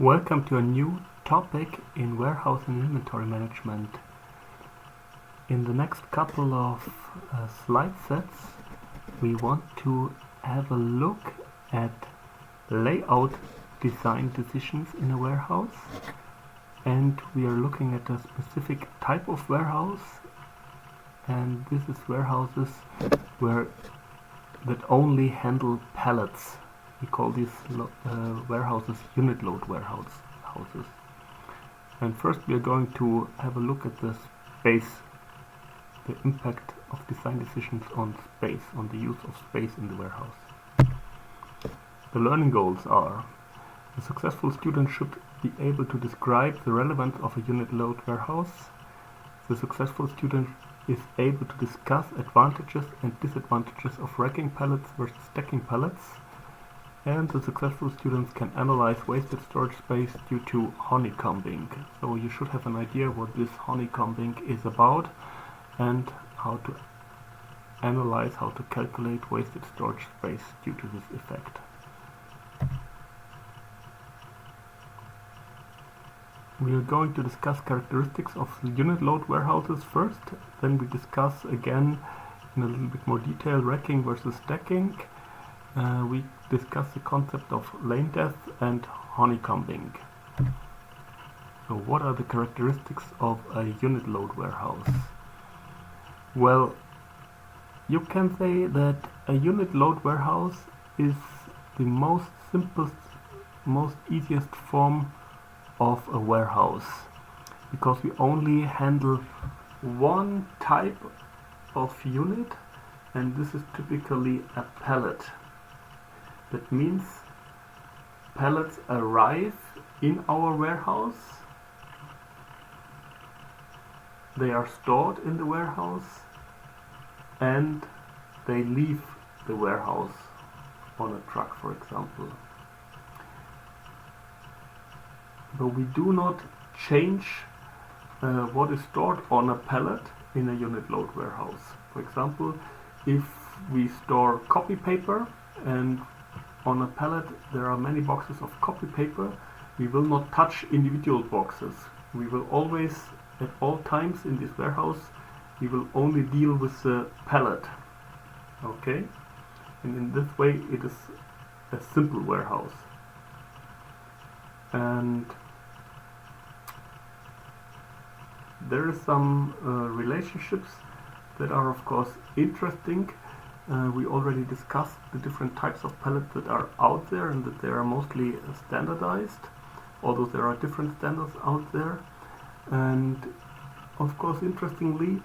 Welcome to a new topic in warehouse and inventory management. In the next couple of slide sets, we want to have a look at layout design decisions in a warehouse, and we are looking at a specific type of warehouse, and this is warehouses that only handle pallets. We call these warehouses unit load warehouses. And first we are going to have a look at the space, the impact of design decisions on space, on the use of space in the warehouse. The learning goals are: a successful student should be able to describe the relevance of a unit load warehouse. The successful student is able to discuss advantages and disadvantages of racking pallets versus stacking pallets. And the successful students can analyze wasted storage space due to honeycombing. So you should have an idea what this honeycombing is about and how to analyze, how to calculate wasted storage space due to this effect. We are going to discuss characteristics of unit load warehouses first, then we discuss again in a little bit more detail racking versus stacking. We discuss the concept of lane death and honeycombing. So what are the characteristics of a unit load warehouse? Well, you can say that a unit load warehouse is the most simplest, most easiest form of a warehouse, because we only handle one type of unit, and this is typically a pallet. That means pallets arrive in our warehouse, they are stored in the warehouse, and they leave the warehouse on a truck, for example. But we do not change what is stored on a pallet in a unit load warehouse. For example, if we store copy paper and on a pallet there are many boxes of copy paper, we will not touch individual boxes. We will always, at all times in this warehouse, we will only deal with the pallet. Okay? And in this way it is a simple warehouse. And there is some relationships that are of course interesting. We already discussed the different types of pallets that are out there and that they are mostly standardized, although there are different standards out there. And of course, interestingly,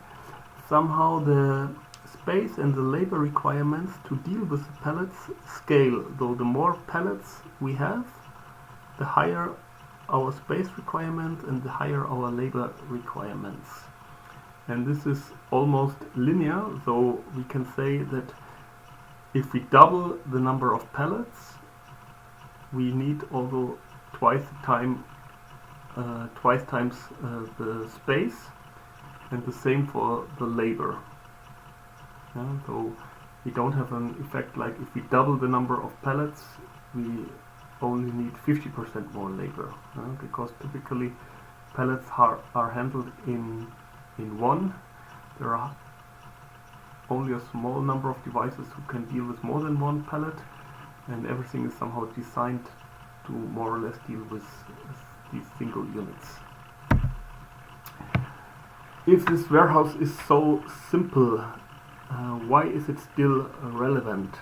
somehow the space and the labor requirements to deal with the pallets scale. Though the more pallets we have, the higher our space requirement and the higher our labor requirements. And this is almost linear, so we can say that if we double the number of pallets, we need also twice times the space, and the same for the labor. So we don't have an effect like if we double the number of pallets, we only need 50% more labor, because typically pallets are handled in one. There are only a small number of devices who can deal with more than one pallet, and everything is somehow designed to more or less deal with these single units. If this warehouse is so simple, why is it still relevant?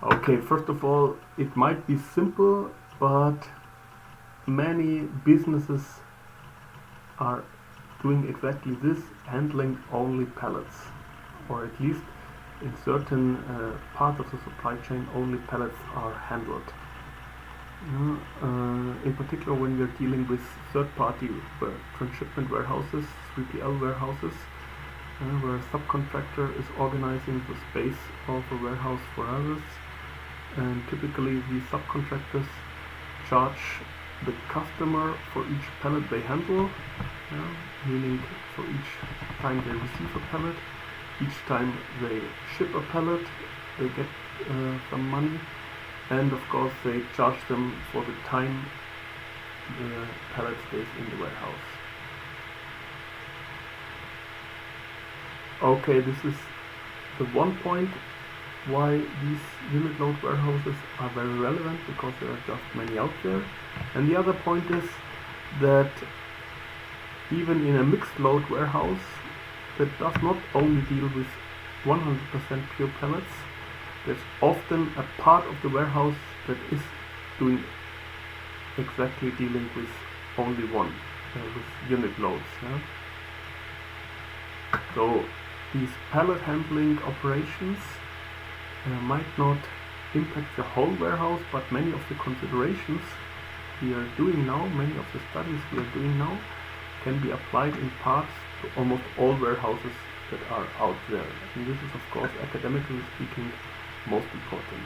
Okay, first of all, it might be simple, but many businesses are doing exactly this, handling only pallets, or at least in certain parts of the supply chain only pallets are handled. In particular when we are dealing with third-party transshipment warehouses, 3PL warehouses, where a subcontractor is organizing the space of a warehouse for others, and typically these subcontractors charge the customer for each pallet they handle, meaning for each time they receive a pallet, each time they ship a pallet, they get some money, and of course they charge them for the time the pallet stays in the warehouse. Okay, this is the one point why these unit load warehouses are very relevant, because there are just many out there. And the other point is that even in a mixed load warehouse that does not only deal with 100% pure pellets, there's often a part of the warehouse that is doing exactly dealing with only one, with unit loads. Yeah? So these pallet handling operations might not impact the whole warehouse, but many of the considerations we are doing now, many of the studies we are doing now, can be applied in parts to almost all warehouses that are out there. And this is, of course, academically speaking, most important.